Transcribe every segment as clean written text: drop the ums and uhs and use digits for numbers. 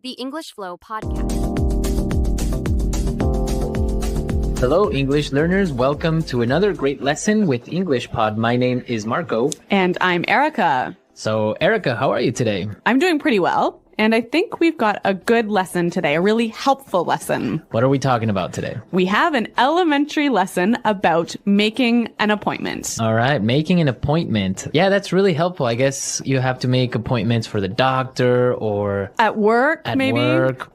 The English Flow Podcast. Hello, English learners. Welcome to another great lesson with English Pod. My name is Marco. And I'm Erica. So, Erica, how are you today? I'm doing pretty well. And I think we've got a good lesson today, a really helpful lesson. What are we talking about today? We have an elementary lesson about making an appointment. All right, making an appointment. Yeah, that's really helpful. I guess you have to make appointments for the doctor or at work, maybe,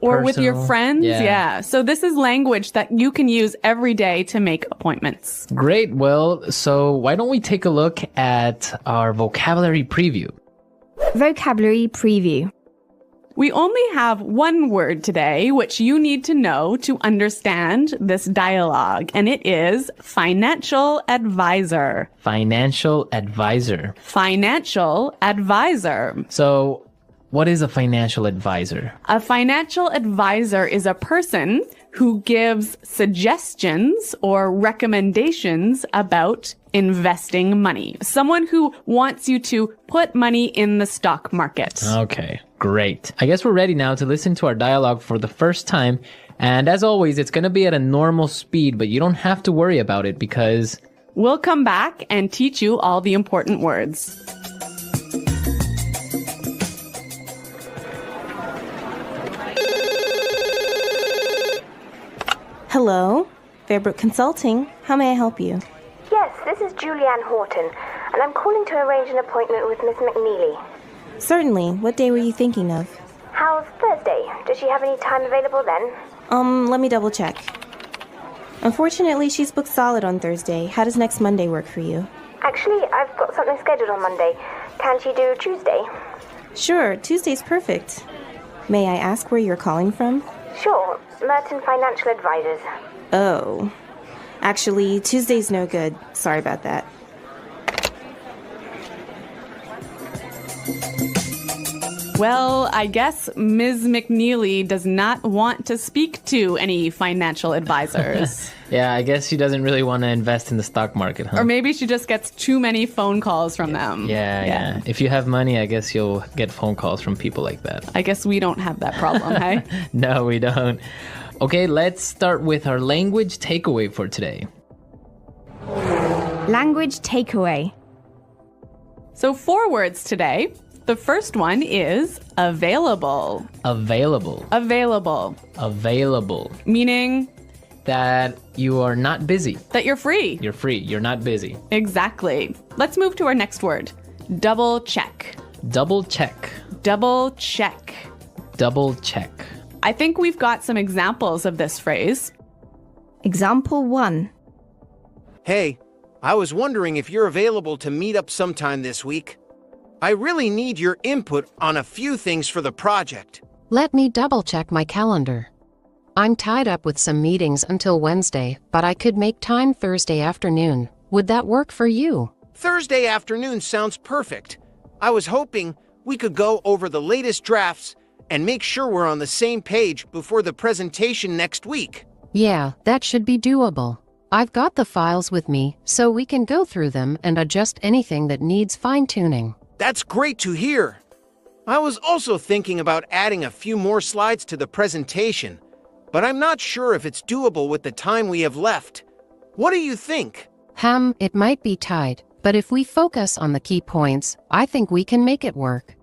or with your friends. Yeah. So this is language that you can use every day to make appointments. Great. Well, so why don't we take a look at our vocabulary preview? Vocabulary preview. We only have one word today, which you need to know to understand this dialogue, and it is financial advisor. Financial advisor. Financial advisor. So, what is a financial advisor? A financial advisor is a person who gives suggestions or recommendations about investing money. Someone who wants you to put money in the stock market. Okay, great. I guess we're ready now to listen to our dialogue for the first time. And as always, it's going to be at a normal speed, but you don't have to worry about it because we'll come back and teach you all the important words. Hello, Fairbrook Consulting. How may I help you? Yes, this is Julianne Horton, and I'm calling to arrange an appointment with Miss McNeely. Certainly. What day were you thinking of? How's Thursday? Does she have any time available then? Let me double check. Unfortunately, she's booked solid on Thursday. How does next Monday work for you? Actually, I've got something scheduled on Monday. Can she do Tuesday? Sure, Tuesday's perfect. May I ask where you're calling from? Sure, Merton Financial Advisors. Oh. Actually, Tuesday's no good. Sorry about that. Well, I guess Ms. McNeely does not want to speak to any financial advisors. yeah, I guess she doesn't really want to invest in the stock market, huh? Or maybe she just gets too many phone calls from them. Yeah. If you have money, I guess you'll get phone calls from people like that. I guess we don't have that problem, hey? No, we don't. Okay, let's start with our language takeaway for today. Language takeaway. So 4 words today. The first one is available. Available. Available. Available. Meaning? That you are not busy. That you're free. You're free. You're not busy. Exactly. Let's move to our next word. Double check. Double check. Double check. Double check. I think we've got some examples of this phrase. Example 1. Hey, I was wondering if you're available to meet up sometime this week. I really need your input on a few things for the project. Let me double-check my calendar. I'm tied up with some meetings until Wednesday, but I could make time Thursday afternoon. Would that work for you? Thursday afternoon sounds perfect. I was hoping we could go over the latest drafts and make sure we're on the same page before the presentation next week. Yeah, that should be doable. I've got the files with me, so we can go through them and adjust anything that needs fine-tuning. That's great to hear. I was also thinking about adding a few more slides to the presentation, but I'm not sure if it's doable with the time we have left. What do you think? It might be tight, but if we focus on the key points, I think we can make it work.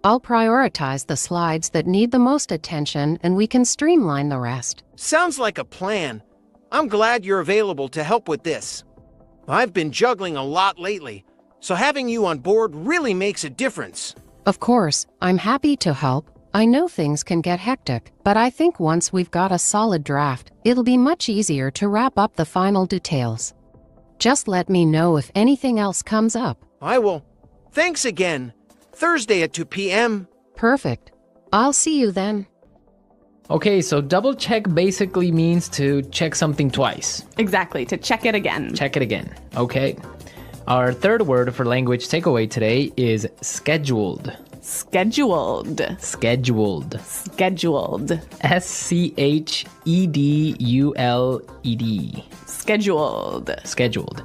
I'll prioritize the slides that need the most attention and we can streamline the rest. Sounds like a plan. I'm glad you're available to help with this. I've been juggling a lot lately, so having you on board really makes a difference. Of course, I'm happy to help. I know things can get hectic, but I think once we've got a solid draft, it'll be much easier to wrap up the final details. Just let me know if anything else comes up. I will. Thanks again. Thursday at 2 p.m. Perfect. I'll see you then. Okay, so double check basically means to check something twice. Exactly, to check it again. Check it again. Okay. Our third word for language takeaway today is scheduled. Scheduled. Scheduled. Scheduled. Scheduled. Scheduled. Scheduled.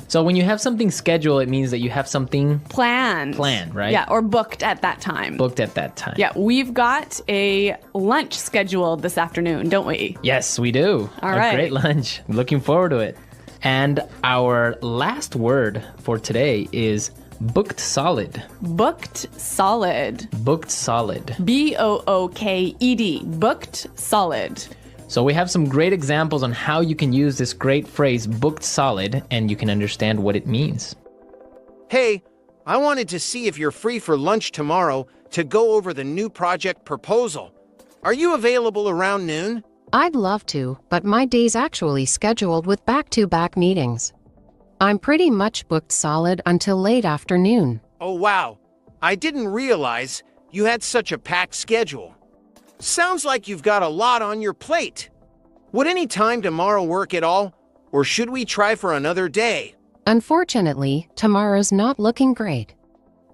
So when you have something scheduled, it means that you have something Planned. right? Yeah, or booked at that time. Booked at that time. Yeah, we've got a lunch scheduled this afternoon, don't we? Yes, we do. All a right. great lunch. Looking forward to it. And our last word for today is booked solid. Booked solid. Booked solid. B-O-O-K-E-D. Booked solid. So we have some great examples on how you can use this great phrase booked solid, and you can understand what it means. Hey, I wanted to see if you're free for lunch tomorrow to go over the new project proposal. Are you available around noon? I'd love to, but my day's actually scheduled with back-to-back meetings. I'm pretty much booked solid until late afternoon. Oh wow, I didn't realize you had such a packed schedule. Sounds like you've got a lot on your plate. Would any time tomorrow work at all, or should we try for another day? Unfortunately, tomorrow's not looking great.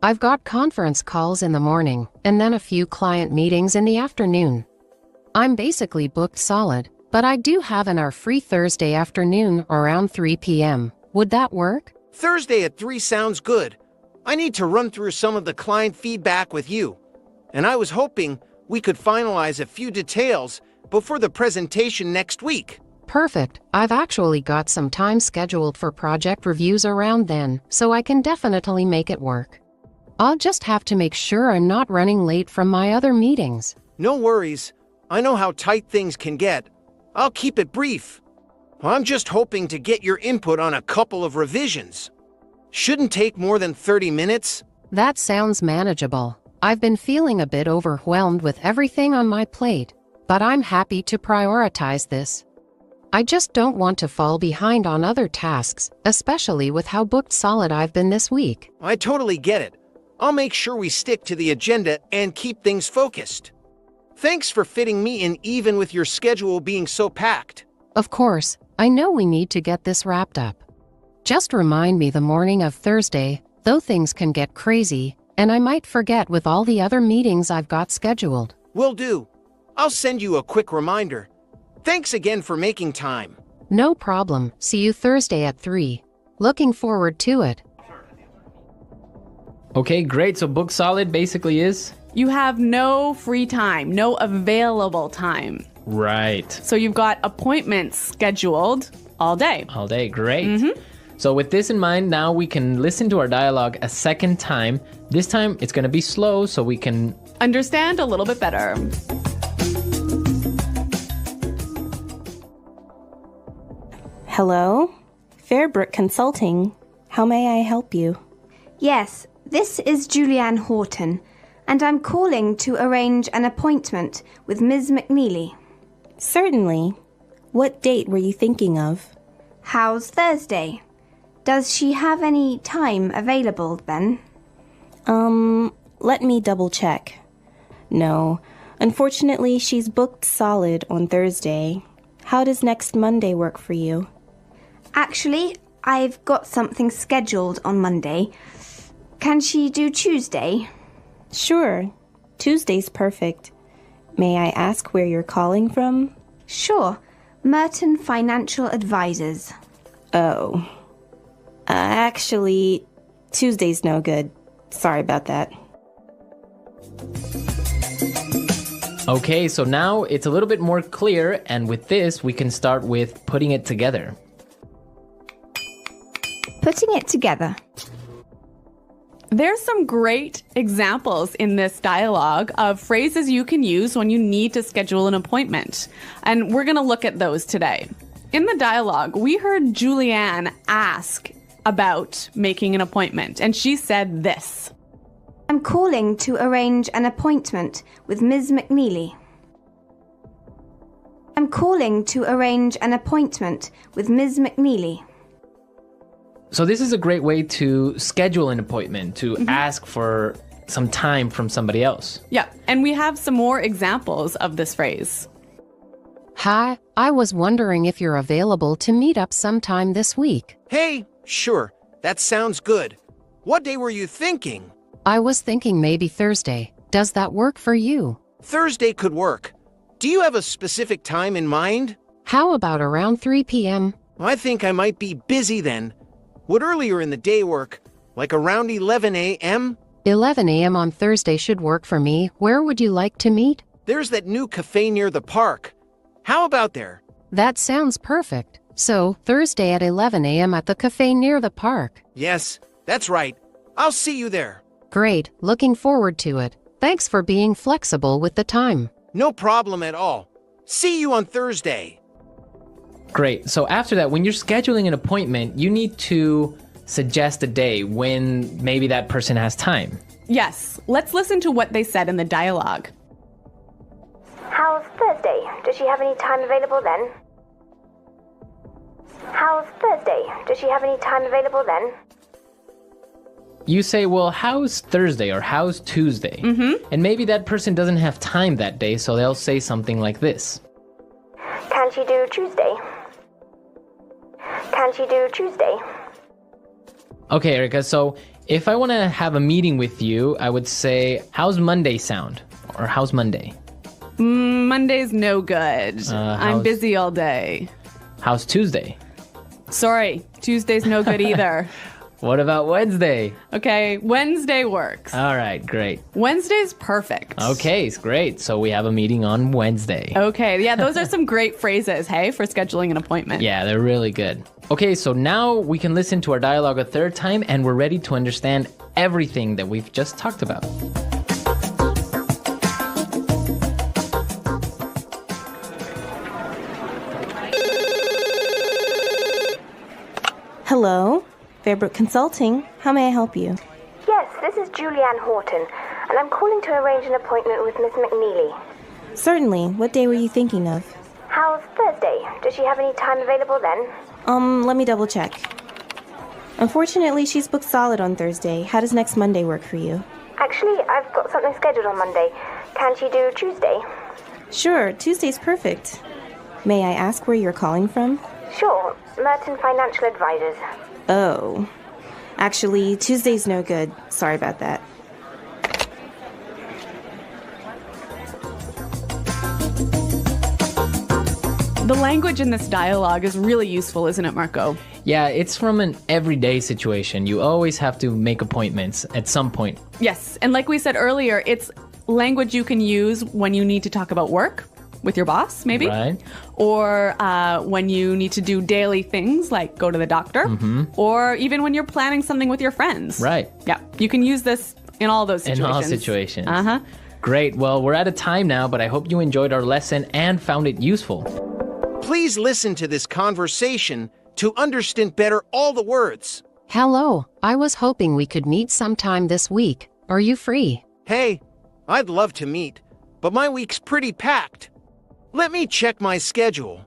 I've got conference calls in the morning, and then a few client meetings in the afternoon. I'm basically booked solid, but I do have an hour free Thursday afternoon around 3 p.m. Would that work? Thursday at 3 sounds good. I need to run through some of the client feedback with you, and I was hoping we could finalize a few details before the presentation next week. Perfect. I've actually got some time scheduled for project reviews around then, so I can definitely make it work. I'll just have to make sure I'm not running late from my other meetings. No worries. I know how tight things can get. I'll keep it brief. I'm just hoping to get your input on a couple of revisions. Shouldn't take more than 30 minutes. That sounds manageable. I've been feeling a bit overwhelmed with everything on my plate, but I'm happy to prioritize this. I just don't want to fall behind on other tasks, especially with how booked solid I've been this week. I totally get it. I'll make sure we stick to the agenda and keep things focused. Thanks for fitting me in even with your schedule being so packed. Of course, I know we need to get this wrapped up. Just remind me the morning of Thursday, though things can get crazy, and I might forget with all the other meetings I've got scheduled. Will do. I'll send you a quick reminder. Thanks again for making time. No problem. See you Thursday at 3. Looking forward to it. Okay, great. So booked solid basically is? You have no free time, no available time. Right. So you've got appointments scheduled all day. All day, great. So with this in mind, now we can listen to our dialogue a second time. This time it's going to be slow so we can Understand a little bit better. Hello? Fairbrook Consulting. How may I help you? Yes, this is Julianne Horton, and I'm calling to arrange an appointment with Ms. McNeely. Certainly. What date were you thinking of? How's Thursday? Does she have any time available then? Let me double check. No, unfortunately, she's booked solid on Thursday. How does next Monday work for you? Actually, I've got something scheduled on Monday. Can she do Tuesday? Sure. Tuesday's perfect. May I ask where you're calling from? Sure. Merton Financial Advisors. Oh. Actually, Tuesday's no good. Sorry about that. Okay, so now it's a little bit more clear, and with this, we can start with putting it together. Putting it together. There's some great examples in this dialogue of phrases you can use when you need to schedule an appointment. And we're going to look at those today. In the dialogue, we heard Julianne ask about making an appointment, and she said this. I'm calling to arrange an appointment with Ms. McNeely. I'm calling to arrange an appointment with Ms. McNeely. So this is a great way to schedule an appointment, to ask for some time from somebody else. Yeah, and we have some more examples of this phrase. Hi, I was wondering if you're available to meet up sometime this week. Hey, sure, that sounds good. What day were you thinking? I was thinking maybe Thursday. Does that work for you? Thursday could work. Do you have a specific time in mind? How about around 3 p.m.? I think I might be busy then. Would earlier in the day work, like around 11 a.m.? 11 a.m. on Thursday should work for me. Where would you like to meet? There's that new cafe near the park. How about there? That sounds perfect. So, Thursday at 11 a.m. at the cafe near the park. Yes, that's right. I'll see you there. Great, looking forward to it. Thanks for being flexible with the time. No problem at all. See you on Thursday. Great. So after that, when you're scheduling an appointment, you need to suggest a day when maybe that person has time. Yes, let's listen to what they said in the dialogue. How's Thursday? Does she have any time available then? How's Thursday? Does she have any time available then? You say, well, how's Thursday or how's Tuesday? And maybe that person doesn't have time that day, so they'll say something like this. Can she do Tuesday? Can she do Tuesday? Okay, Erica, so if I want to have a meeting with you, I would say, how's Monday sound? Or how's Monday? Monday's no good. I'm how's- busy all day. How's Tuesday? Sorry, Tuesday's no good either. What about Wednesday? Okay, Wednesday works. All right, great. Wednesday's perfect. Okay, it's great. So we have a meeting on Wednesday. Okay, yeah, those are some great phrases, hey, for scheduling an appointment. Yeah, they're really good. Okay, so now we can listen to our dialogue a third time and we're ready to understand everything that we've just talked about. Hello, Fairbrook Consulting. How may I help you? Yes, this is Julianne Horton, and I'm calling to arrange an appointment with Miss McNeely. Certainly. What day were you thinking of? How's Thursday? Does she have any time available then? Let me double check. Unfortunately, she's booked solid on Thursday. How does next Monday work for you? Actually, I've got something scheduled on Monday. Can she do Tuesday? Sure, Tuesday's perfect. May I ask where you're calling from? Sure, Merton Financial Advisors. Oh. Actually, Tuesday's no good. Sorry about that. The language in this dialogue is really useful, isn't it, Marco? Yeah, it's from an everyday situation. You always have to make appointments at some point. Yes, and like we said earlier, it's language you can use when you need to talk about work with your boss, maybe. Right. Or when you need to do daily things like go to the doctor. Or even when you're planning something with your friends. Right. Yeah, you can use this in all those In situations. all situations. Uh-huh. Great. Well, we're out of time now, but I hope you enjoyed our lesson and found it useful. Please listen to this conversation to understand better all the words. Hello, I was hoping we could meet sometime this week. Are you free? Hey, I'd love to meet, but my week's pretty packed. Let me check my schedule.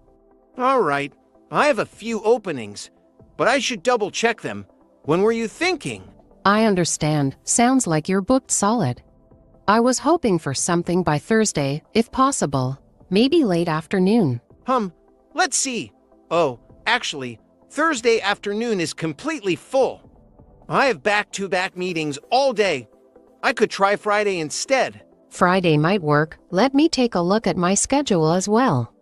All right, I have a few openings, but I should double check them. When were you thinking? I understand. Sounds like you're booked solid. I was hoping for something by Thursday, if possible. Maybe late afternoon. Let's see. Oh, actually, Thursday afternoon is completely full. I have back-to-back meetings all day. I could try Friday instead. Friday might work. Let me take a look at my schedule as well.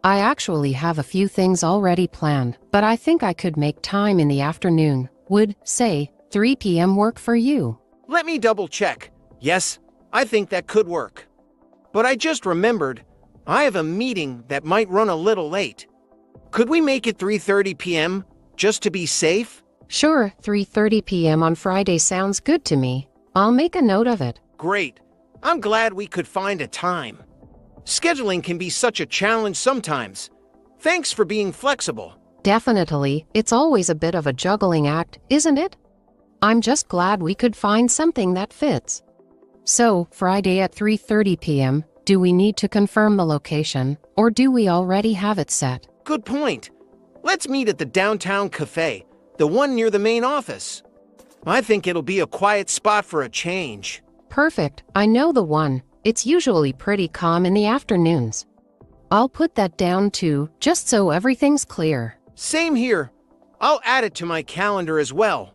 I actually have a few things already planned, but I think I could make time in the afternoon. Would, say, 3 p.m. work for you? Let me double-check. Yes, I think that could work. But I just remembered, I have a meeting that might run a little late. Could we make it 3:30 p.m., just to be safe? Sure, 3:30 p.m. on Friday sounds good to me. I'll make a note of it. Great. I'm glad we could find a time. Scheduling can be such a challenge sometimes. Thanks for being flexible. Definitely, it's always a bit of a juggling act, isn't it? I'm just glad we could find something that fits. So, Friday at 3:30 p.m., do we need to confirm the location, or do we already have it set? Good point. Let's meet at the downtown cafe, the one near the main office. I think it'll be a quiet spot for a change. Perfect, I know the one. It's usually pretty calm in the afternoons. I'll put that down too, just so everything's clear. Same here. I'll add it to my calendar as well.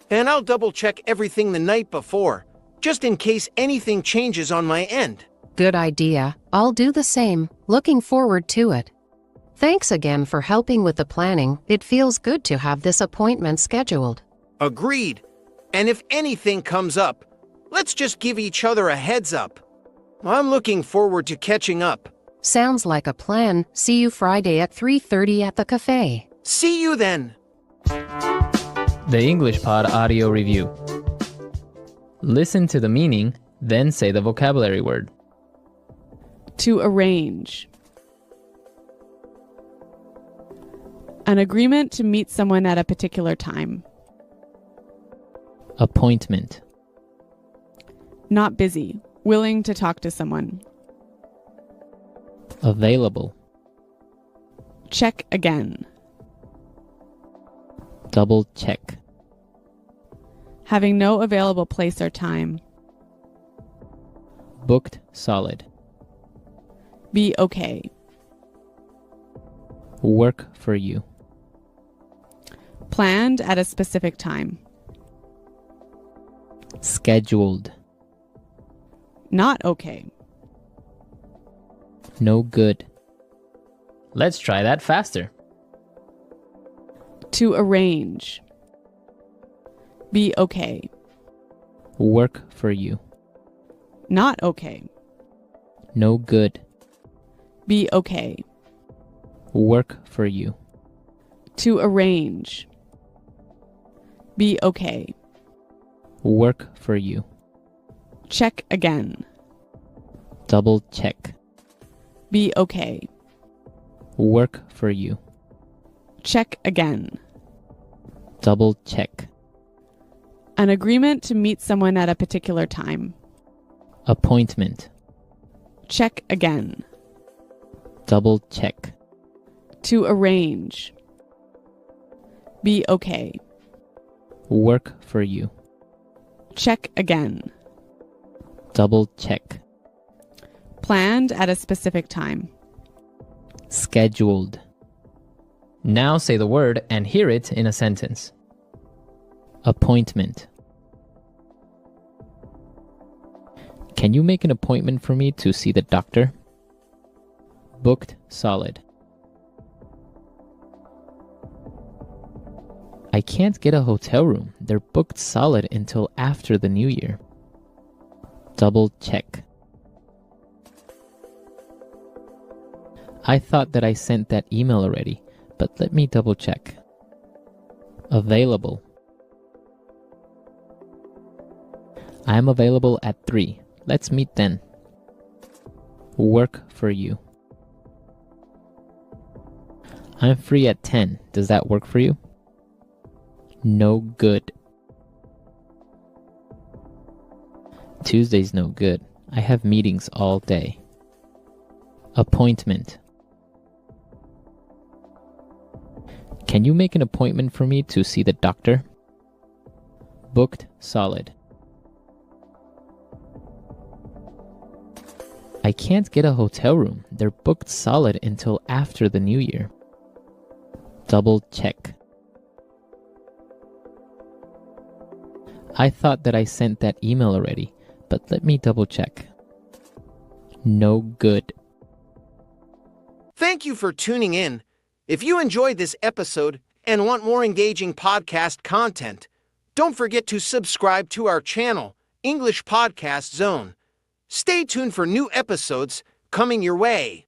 And I'll double-check everything the night before, just in case anything changes on my end. Good idea. I'll do the same. Looking forward to it. Thanks again for helping with the planning. It feels good to have this appointment scheduled. Agreed. And if anything comes up, let's just give each other a heads up. I'm looking forward to catching up. Sounds like a plan. See you Friday at 3:30 at the cafe. See you then. The English Pod Audio Review. Listen to the meaning, then say the vocabulary word. To arrange. An agreement to meet someone at a particular time. Appointment. Not busy. Willing to talk to someone. Available. Check again. Double check. Having no available place or time. Booked solid. Be okay. Work for you. Planned at a specific time. Scheduled. Not okay. No good. Let's try that faster. To arrange. Be okay. Work for you. Not okay. No good. Be okay. Work for you. To arrange. Be okay. Work for you. Check again. Double check. Be okay. Work for you. Check again. Double check. An agreement to meet someone at a particular time. Appointment. Check again. Double check. To arrange. Be okay. Work for you. Check again. Double check. Planned at a specific time. Scheduled. Now say the word and hear it in a sentence. Appointment. Can you make an appointment for me to see the doctor? Booked solid. I can't get a hotel room. They're booked solid until after the new year. Double check. I thought that I sent that email already, but let me double check. Available. I'm available at 3. Let's meet then. Work for you. I'm free at 10. Does that work for you? No good. Tuesday's no good. I have meetings all day. Appointment. Can you make an appointment for me to see the doctor? Booked solid. I can't get a hotel room. They're booked solid until after the new year. Double check. I thought that I sent that email already, but let me double check. No good. Thank you for tuning in. If you enjoyed this episode and want more engaging podcast content, don't forget to subscribe to our channel, English Podcast Zone. Stay tuned for new episodes coming your way.